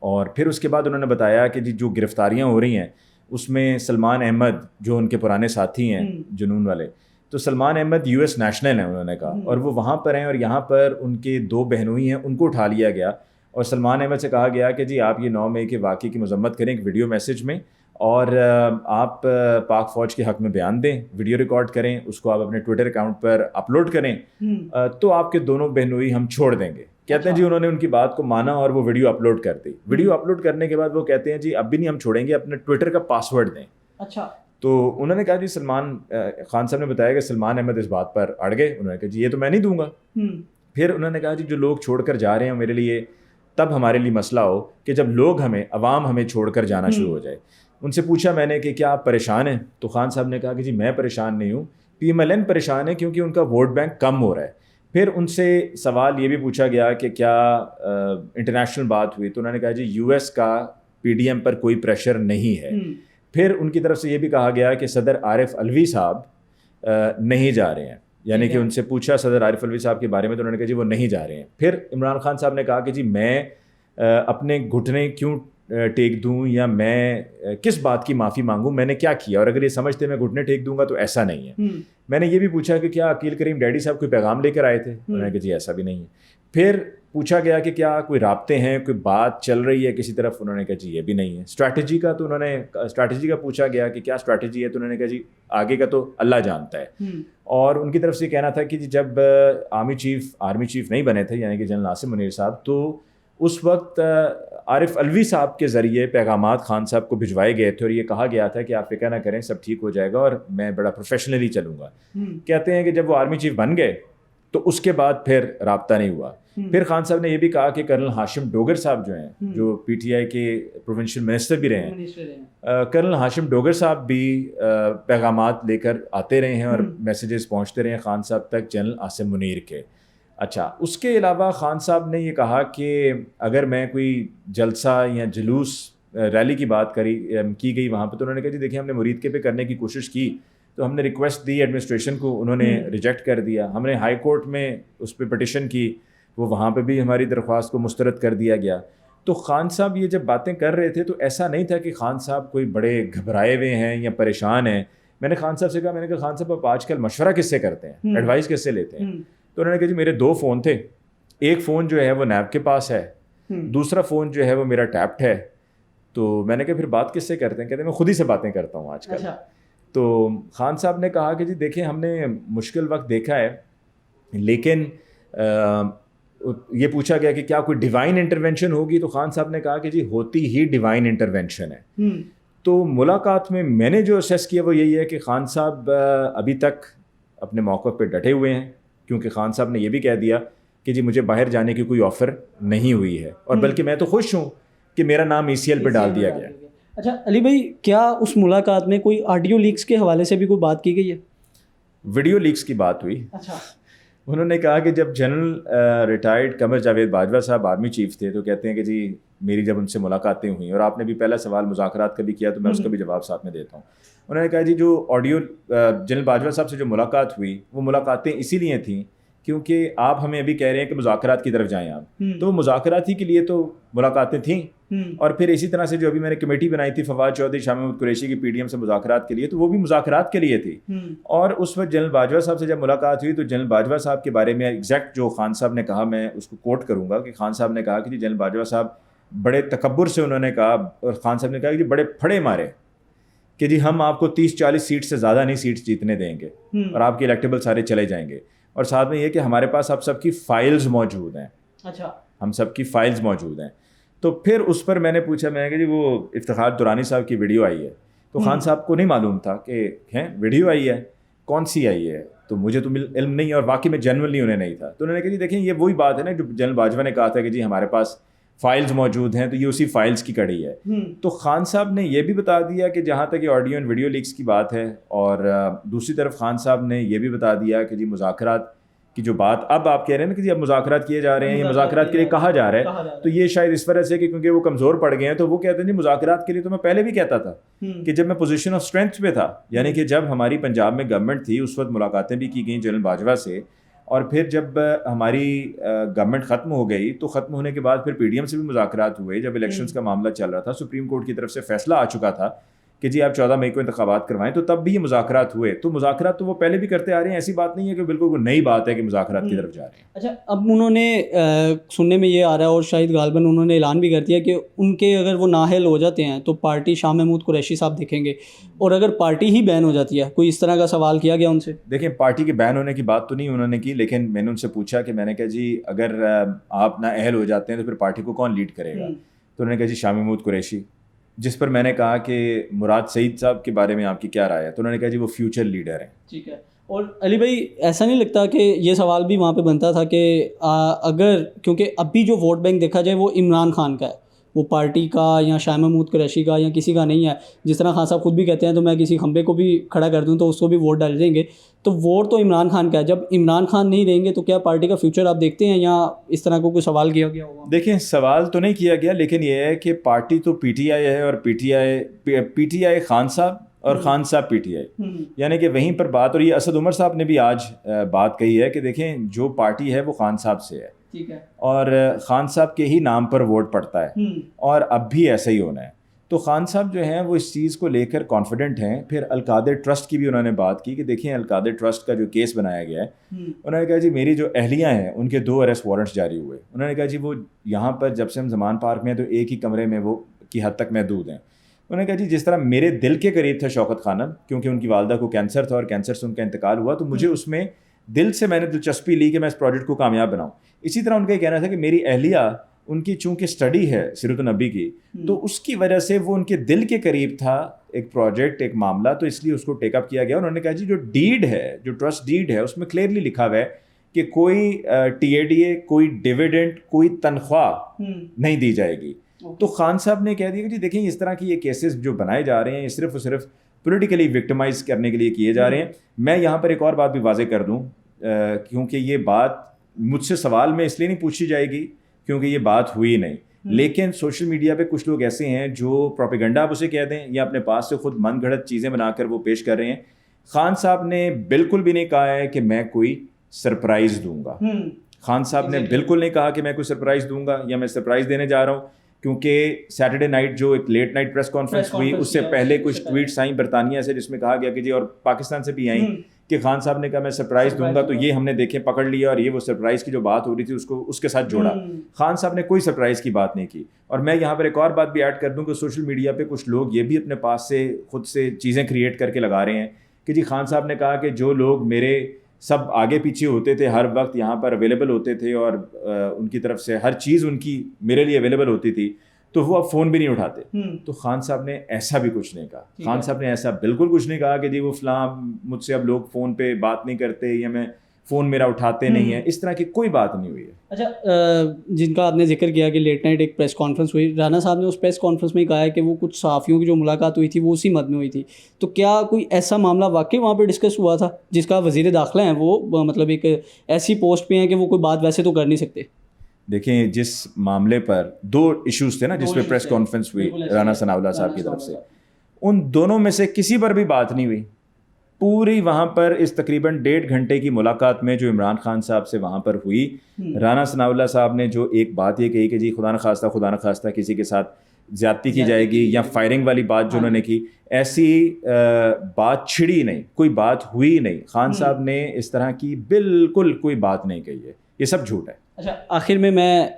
اور پھر اس کے بعد انہوں نے بتایا کہ جی جو گرفتاریاں ہو رہی ہیں اس میں سلمان احمد جو ان کے پرانے ساتھی ہیں جنون والے، تو Salman Ahmed U S national ہیں انہوں نے کہا، اور وہ وہاں پر ہیں، اور یہاں پر ان کے 2 بہنوئی ہیں ان کو اٹھا لیا گیا، اور سلمان احمد سے کہا گیا کہ جی آپ یہ 9 مئی کے واقعے کی مذمت کریں ایک ویڈیو میسیج میں، اور آپ پاک فوج کے حق میں بیان دیں، ویڈیو ریکارڈ کریں، اس کو آپ اپنے ٹویٹر اکاؤنٹ پر اپلوڈ کریں، تو آپ کے دونوں بہنوئی ہم چھوڑ دیں گے۔ کہتے ہیں جی انہوں نے ان کی بات کو مانا اور وہ ویڈیو اپلوڈ کر دی۔ ویڈیو اپلوڈ کرنے کے بعد وہ کہتے ہیں جی اب بھی نہیں ہم چھوڑیں گے، اپنے ٹویٹر کا پاسورڈ دیں۔ اچھا، تو انہوں نے کہا جی سلمان خان صاحب نے بتایا کہ سلمان احمد اس بات پر اڑ گئے، انہوں نے کہا جی یہ تو میں نہیں دوں گا۔ پھر انہوں نے کہا جی جو لوگ چھوڑ کر جا رہے ہیں میرے لیے تب ہمارے لیے مسئلہ ہو کہ جب لوگ عوام ہمیں چھوڑ کر جانا شروع ہو جائے۔ ان سے پوچھا میں نے کہ کیا آپ پریشان ہیں؟ تو خان صاحب نے کہا کہ جی میں پریشان نہیں ہوں، PMLN پریشان ہے کیونکہ ان کا ووٹ بینک کم ہو رہا ہے۔ پھر ان سے سوال یہ بھی پوچھا گیا کہ کیا انٹرنیشنل بات ہوئی، تو انہوں نے کہا جی US کا PDM پر کوئی پریشر نہیں ہے۔ پھر ان کی طرف سے یہ بھی کہا گیا کہ صدر عارف علوی صاحب نہیں جا رہے ہیں، یعنی کہ ان سے پوچھا صدر عارف علوی صاحب کے بارے میں تو انہوں نے کہا جی وہ نہیں جا رہے ہیں۔ پھر عمران خان صاحب نے کہا کہ جی میں اپنے گھٹنے کیوں ٹیک دوں، یا میں کس بات کی معافی مانگوں، میں نے کیا کیا، اور اگر یہ سمجھتے میں گھٹنے ٹیک دوں گا تو ایسا نہیں ہے۔ میں نے یہ بھی پوچھا کہ کیا عقیل کریم ڈیڈی صاحب کوئی پیغام لے کر آئے تھے، انہوں نے کہا جی ایسا بھی نہیں ہے۔ پھر پوچھا گیا کہ کیا کوئی رابطے ہیں، کوئی بات چل رہی ہے کسی طرف، انہوں نے کہا جی یہ بھی نہیں ہے۔ اسٹریٹجی کا تو انہوں نے اسٹریٹجی کا پوچھا گیا کہ کیا اسٹریٹجی ہے، تو انہوں نے کہا جی آگے کا تو اللہ جانتا ہے۔ اور ان کی طرف سے کہنا تھا کہ جی جب آرمی چیف نہیں بنے تھے یعنی کہ جنرل عاصم منیر صاحب، تو اس وقت عارف علوی صاحب کے ذریعے پیغامات خان صاحب کو بھجوائے گئے تھے، اور یہ کہا گیا تھا کہ آپ فکر نہ کریں سب ٹھیک ہو جائے گا اور میں بڑا پروفیشنلی چلوں گا۔ کہتے ہیں کہ جب وہ آرمی چیف بن گئے تو اس کے بعد پھر رابطہ نہیں ہوا۔ پھر خان صاحب نے یہ بھی کہا کہ کرنل ہاشم ڈوگر صاحب جو ہیں، جو PTI کے پروونشل منسٹر بھی رہے ہیں، کرنل ہاشم ڈوگر صاحب بھی پیغامات لے کر آتے رہے ہیں اور میسیجز پہنچتے رہے ہیں خان صاحب تک جنرل عاصم منیر کے۔ اچھا، اس کے علاوہ خان صاحب نے یہ کہا کہ اگر میں کوئی جلسہ یا جلوس ریلی کی بات کی گئی وہاں پہ، تو انہوں نے کہا جی دیکھیں ہم نے مرید کے پہ کرنے کی کوشش کی، تو ہم نے ریکویسٹ دی ایڈمنسٹریشن کو، انہوں نے ریجیکٹ کر دیا، ہم نے ہائی کورٹ میں اس پہ پٹیشن کی، وہ وہاں پہ بھی ہماری درخواست کو مسترد کر دیا گیا۔ تو خان صاحب یہ جب باتیں کر رہے تھے تو ایسا نہیں تھا کہ خان صاحب کوئی بڑے گھبرائے ہوئے ہیں یا پریشان ہیں۔ میں نے خان صاحب سے کہا، میں نے کہا خان صاحب آپ آج کل مشورہ کس سے کرتے ہیں، ایڈوائس کس سے لیتے ہیں؟ تو انہوں نے کہا جی میرے 2 فون تھے، ایک فون جو ہے وہ نیب کے پاس ہے، دوسرا فون جو ہے وہ میرا ٹیپڈ ہے۔ تو میں نے کہا پھر بات کس سے کرتے ہیں؟ کہتے ہیں میں خود ہی سے باتیں کرتا ہوں آج کل۔ تو خان صاحب نے کہا کہ جی دیکھیں ہم نے مشکل وقت دیکھا ہے، لیکن یہ پوچھا گیا کہ کیا کوئی ڈیوائن انٹرونشن ہوگی، تو خان صاحب نے کہا کہ جی ہوتی ہی ڈیوائن انٹرونشن ہے۔ تو ملاقات میں نے جو اسیس کیا وہ یہی ہے کہ خان صاحب ابھی تک اپنے موقف پہ ڈٹے ہوئے ہیں، کیونکہ خان صاحب نے یہ بھی کہہ دیا کہ جی مجھے باہر جانے کی کوئی آفر نہیں ہوئی ہے، اور بلکہ میں تو خوش ہوں کہ میرا نام ECL پہ ڈال دیا گیا۔ اچھا علی بھائی، کیا اس ملاقات میں کوئی آڈیو لیکس کے حوالے سے بھی کوئی بات کی گئی ہے؟ ویڈیو لیکس کی بات ہوئی۔ اچھا، انہوں نے کہا کہ جب جنرل ریٹائرڈ قمر جاوید باجوہ صاحب آرمی چیف تھے تو کہتے ہیں کہ جی میری جب ان سے ملاقاتیں ہوئیں، اور آپ نے بھی پہلا سوال مذاکرات کا بھی کیا تو میں اس کا بھی جواب ساتھ میں دیتا ہوں۔ انہوں نے کہا جی جو آڈیو جنرل باجوہ صاحب سے جو ملاقات ہوئی وہ ملاقاتیں اسی لیے تھیں کیونکہ آپ ہمیں ابھی کہہ رہے ہیں کہ مذاکرات کی طرف جائیں آپ، تو وہ مذاکرات ہی کے لیے تو ملاقاتیں تھیں، اور پھر اسی طرح سے جو ابھی میں نے کمیٹی بنائی تھی فواد چودھری شاہ محمود قریشی کی PDM سے مذاکرات کے لیے، تو وہ بھی مذاکرات کے لیے تھی۔ اور اس وقت جنرل باجوہ صاحب سے جب ملاقات ہوئی تو جنرل باجوہ صاحب کے بارے میں ایگزیکٹ جو خان صاحب نے کہا میں اس کو کوٹ کروں گا کہ خان صاحب نے کہا کہ جی جنرل باجوہ صاحب بڑے تکبر سے انہوں نے کہا، اور خان صاحب نے کہا کہ جی بڑے پھڑے مارے کہ جی ہم آپ کو 30-40 سیٹ سے زیادہ نہیں سیٹس جیتنے دیں گے، اور آپ کے الیکٹیبل سارے چلے جائیں گے، اور ساتھ میں یہ کہ ہمارے پاس آپ سب کی فائلز موجود ہیں۔ اچھا، ہم سب کی فائلز موجود ہیں۔ تو پھر اس پر میں نے پوچھا، میں نے کہا جی وہ افتخار درانی صاحب کی ویڈیو آئی ہے، تو خان صاحب کو نہیں معلوم تھا کہ ویڈیو آئی ہے، کون سی آئی ہے، تو مجھے تو علم نہیں، اور واقعی میں جنرلی انہیں نہیں تھا۔ تو انہوں نے کہا جی دیکھیں یہ وہی بات ہے نا جو جنرل باجوہ نے کہا تھا کہ جی ہمارے پاس فائلز موجود ہیں، تو یہ اسی فائلز کی کڑی ہے۔ تو خان صاحب نے یہ بھی بتا دیا کہ جہاں تک یہ آڈیو اینڈ ویڈیو لیکس کی بات ہے، اور دوسری طرف خان صاحب نے یہ بھی بتا دیا کہ جی مذاکرات کی جو بات اب آپ کہہ رہے ہیں نا کہ جی اب مذاکرات کیے جا رہے ہیں، یہ مذاکرات کے لیے کہا جا رہا ہے، تو یہ شاید اس وجہ سے کہ کیونکہ وہ کمزور پڑ گئے ہیں، تو وہ کہتے ہیں جی مذاکرات کے لیے تو میں پہلے بھی کہتا تھا کہ جب میں پوزیشن آف اسٹرینتھ پہ تھا، یعنی کہ جب ہماری پنجاب میں گورنمنٹ تھی اس وقت ملاقاتیں بھی کی گئیں جنرل باجوہ سے، اور پھر جب ہماری گورنمنٹ ختم ہو گئی تو ختم ہونے کے بعد پھر پی ڈی ایم سے بھی مذاکرات ہوئے. جب الیکشنز کا معاملہ چل رہا تھا, سپریم کورٹ کی طرف سے فیصلہ آ چکا تھا کہ جی آپ 14 مئی کو انتخابات کروائیں, تو تب بھی یہ مذاکرات ہوئے. تو مذاکرات تو وہ پہلے بھی کرتے آ رہے ہیں, ایسی بات نہیں ہے کہ بالکل کوئی نئی بات ہے کہ مذاکرات کی طرف جا رہے ہیں. اچھا, اب انہوں نے سننے میں یہ آ رہا ہے اور شاید غالباً انہوں نے اعلان بھی کر دیا کہ ان کے اگر وہ نااہل ہو جاتے ہیں تو پارٹی شاہ محمود قریشی صاحب دیکھیں گے, اور اگر پارٹی ہی بین ہو جاتی ہے, کوئی اس طرح کا سوال کیا گیا ان سے؟ دیکھیں پارٹی کے بین ہونے کی بات تو نہیں انہوں نے کی, لیکن میں نے ان سے پوچھا کہ میں نے کہا جی اگر آپ نااہل ہو جاتے ہیں تو پھر پارٹی کو کون لیڈ کرے گا؟ تو انہوں نے کہا جی شاہ محمود قریشی. جس پر میں نے کہا کہ مراد سعید صاحب کے بارے میں آپ کی کیا رائے ہے؟ تو انہوں نے کہا جی وہ فیوچر لیڈر ہیں. ٹھیک ہے. اور علی بھائی ایسا نہیں لگتا کہ یہ سوال بھی وہاں پہ بنتا تھا کہ اگر, کیونکہ اب بھی جو ووٹ بینک دیکھا جائے وہ عمران خان کا ہے, وہ پارٹی کا یا شاہ محمود قریشی کا یا کسی کا نہیں ہے. جس طرح خان صاحب خود بھی کہتے ہیں تو میں کسی کھمبے کو بھی کھڑا کر دوں تو اس کو بھی ووٹ ڈال دیں گے, تو ووٹ تو عمران خان کا ہے. جب عمران خان نہیں رہیں گے تو کیا پارٹی کا فیوچر آپ دیکھتے ہیں, یا اس طرح کو کوئی سوال کیا گیا ہوگا؟ دیکھیں سوال تو نہیں کیا گیا, لیکن یہ ہے کہ پارٹی تو پی ٹی آئی ہے, اور پی ٹی آئی خان صاحب اور خان صاحب پی ٹی آئی, یعنی کہ وہیں پر بات. اور یہ اسد عمر صاحب نے بھی آج بات کہی ہے کہ دیکھیں جو پارٹی ہے وہ خان صاحب سے ہے, ٹھیک ہے, اور خان صاحب کے ہی نام پر ووٹ پڑتا ہے, اور اب بھی ایسا ہی ہونا ہے. تو خان صاحب جو ہیں وہ اس چیز کو لے کر کانفیڈنٹ ہیں. پھر القادر ٹرسٹ کی بھی انہوں نے بات کی کہ دیکھیں القادر ٹرسٹ کا جو کیس بنایا گیا ہے, انہوں نے کہا جی میری جو اہلیہ ہیں ان کے 2 اریسٹ وارنٹس جاری ہوئے. انہوں نے کہا جی وہ یہاں پر جب سے ہم زمان پارک میں ہیں تو ایک ہی کمرے میں وہ کی حد تک محدود ہیں. انہوں نے کہا جی جس طرح میرے دل کے قریب تھا شوکت خانم, کیونکہ ان کی والدہ کو کینسر تھا اور کینسر سے ان کا انتقال ہوا, تو مجھے اس میں دل سے میں نے دلچسپی لی کہ میں اس پروجیکٹ کو کامیاب بناؤں. اسی طرح ان کا یہ کہنا تھا کہ میری اہلیہ ان کی چونکہ اسٹڈی ہے سیرت النبی کی, تو اس کی وجہ سے وہ ان کے دل کے قریب تھا ایک پروجیکٹ, ایک معاملہ, تو اس لیے اس کو ٹیک اپ کیا گیا. انہوں نے کہا جی جو ڈیڈ ہے, جو ٹرسٹ ڈیڈ ہے, اس میں کلیئرلی لکھا ہوا ہے کہ کوئی ٹی اے ڈی اے, کوئی ڈیویڈنڈ, کوئی تنخواہ نہیں دی جائے گی. تو خان صاحب نے کہہ دیا کہ جی دیکھیں اس طرح کی یہ کیسز جو بنائے جا رہے ہیں یہ صرف اور صرف پولیٹیکلی وکٹمائز کرنے کے لیے کیے جا رہے ہیں. میں یہاں پر ایک اور بات بھی واضح کر دوں, کیونکہ یہ بات مجھ سے سوال میں اس لیے نہیں پوچھی جائے گی کیونکہ یہ بات ہوئی نہیں, لیکن سوشل میڈیا پہ کچھ لوگ ایسے ہیں جو پروپیگنڈا آپ اسے کہہ دیں یا اپنے پاس سے خود من گھڑت چیزیں بنا کر وہ پیش کر رہے ہیں. خان صاحب نے بالکل بھی نہیں کہا ہے کہ میں کوئی سرپرائز دوں گا. خان صاحب نے بالکل نہیں کہا کہ میں کوئی سرپرائز دوں گا یا میں سرپرائز دینے جا رہا ہوں, کیونکہ سیٹرڈے نائٹ جو ایک لیٹ نائٹ پریس کانفرنس ہوئی اس سے پہلے کچھ ٹویٹس آئیں برطانیہ سے جس میں کہا گیا کہ جی, اور پاکستان سے بھی آئیں کہ خان صاحب نے کہا میں سرپرائز دوں گا, تو یہ ہم نے دیکھے پکڑ لیا اور یہ وہ سرپرائز کی جو بات ہو رہی تھی اس کو اس کے ساتھ جوڑا. خان صاحب نے کوئی سرپرائز کی بات نہیں کی. اور میں یہاں پر ایک اور بات بھی ایڈ کر دوں کہ سوشل میڈیا پہ کچھ لوگ یہ بھی اپنے پاس سے خود سے چیزیں کریٹ کر کے لگا رہے ہیں کہ جی خان صاحب نے کہا کہ جو لوگ میرے سب آگے پیچھے ہوتے تھے, ہر وقت یہاں پر اویلیبل ہوتے تھے اور ان کی طرف سے ہر چیز ان کی میرے لیے اویلیبل ہوتی تھی, تو وہ اب فون بھی نہیں اٹھاتے. تو خان صاحب نے ایسا بھی کچھ نہیں کہا. خان صاحب نے ایسا بالکل کچھ نہیں کہا کہ جی وہ فلاں مجھ سے اب لوگ فون پہ بات نہیں کرتے یا میں فون میرا اٹھاتے نہیں ہیں, اس طرح کی کوئی بات نہیں ہوئی ہے. اچھا, جن کا آپ نے ذکر کیا کہ لیٹ نائٹ ایک پریس کانفرنس ہوئی, رانا صاحب نے اس پریس کانفرنس میں کہا ہے کہ وہ کچھ صحافیوں کی جو ملاقات ہوئی تھی وہ اسی مد میں ہوئی تھی. تو کیا کوئی ایسا معاملہ واقعی وہاں پہ ڈسکس ہوا تھا جس کا وزیر داخلہ ہیں وہ مطلب ایک ایسی پوسٹ پہ ہیں کہ وہ کوئی بات ویسے تو کر نہیں سکتے؟ دیکھیں جس معاملے پر 2 ایشوز تھے نا جس پہ پریس کانفرنس ہوئی رانا ثناء اللہ صاحب کی طرف سے, ان دونوں میں سے کسی پر بھی بات نہیں ہوئی. پوری وہاں پر اس تقریباً 1.5 گھنٹے کی ملاقات میں جو عمران خان صاحب سے وہاں پر ہوئی, رانا ثناء اللہ صاحب نے جو ایک بات یہ کہی کہ جی خدا نخواستہ کسی کے ساتھ زیادتی کی جائے گی یا فائرنگ والی بات جو انہوں نے کی, ایسی بات چھڑی نہیں, کوئی بات ہوئی نہیں. خان صاحب نے اس طرح کی بالکل کوئی بات نہیں کہی ہے, یہ سب جھوٹ ہے. اچھا, آخر میں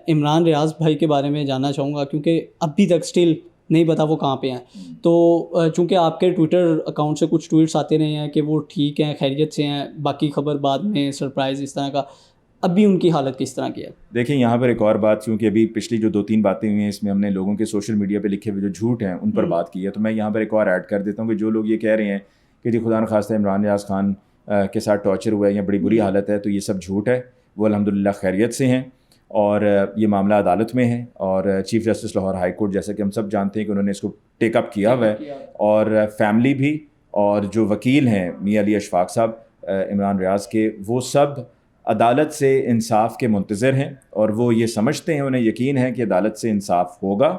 عمران ریاض بھائی کے بارے میں جاننا چاہوں گا کیونکہ ابھی تک اسٹل نہیں پتا وہ کہاں پہ ہیں. تو چونکہ آپ کے ٹویٹر اکاؤنٹ سے کچھ ٹویٹس آتے رہے ہیں کہ وہ ٹھیک ہیں, خیریت سے ہیں, باقی خبر بعد میں سرپرائز اس طرح کا, ابھی ان کی حالت کس طرح کی ہے؟ دیکھیں یہاں پر ایک اور بات, کیونکہ ابھی پچھلی جو 2-3 باتیں ہوئی ہیں اس میں ہم نے لوگوں کے سوشل میڈیا پہ لکھے ہوئے جو جھوٹ ہیں ان پر بات کی ہے, تو میں یہاں پر ایک اور ایڈ کر دیتا ہوں کہ جو لوگ یہ کہہ رہے ہیں کہ جی خدا نخواستہ عمران ریاض خان کے ساتھ ٹارچر ہوا ہے یا بڑی بری حالت ہے, تو یہ سب جھوٹ ہے. وہ الحمدللہ خیریت سے ہیں اور یہ معاملہ عدالت میں ہے, اور chief justice Lahore high court جیسا کہ ہم سب جانتے ہیں کہ انہوں نے اس کو ٹیک اپ کیا ہوا ہے, اور فیملی بھی اور جو وکیل ہیں میاں علی اشفاق صاحب عمران ریاض کے, وہ سب عدالت سے انصاف کے منتظر ہیں اور وہ یہ سمجھتے ہیں, انہیں یقین ہے کہ عدالت سے انصاف ہوگا.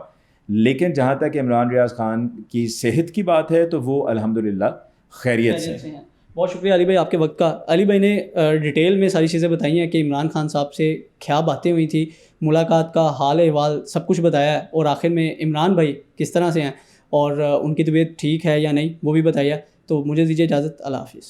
لیکن جہاں تک عمران ریاض خان کی صحت کی بات ہے تو وہ الحمدللہ خیریت سے ہیں. بہت شکریہ علی بھائی آپ کے وقت کا. علی بھائی نے ڈیٹیل میں ساری چیزیں بتائی ہیں کہ عمران خان صاحب سے کیا باتیں ہوئی تھی, ملاقات کا حال احوال سب کچھ بتایا ہے, اور آخر میں عمران بھائی کس طرح سے ہیں اور ان کی طبیعت ٹھیک ہے یا نہیں وہ بھی بتایا. تو مجھے دیجیے اجازت, اللہ حافظ.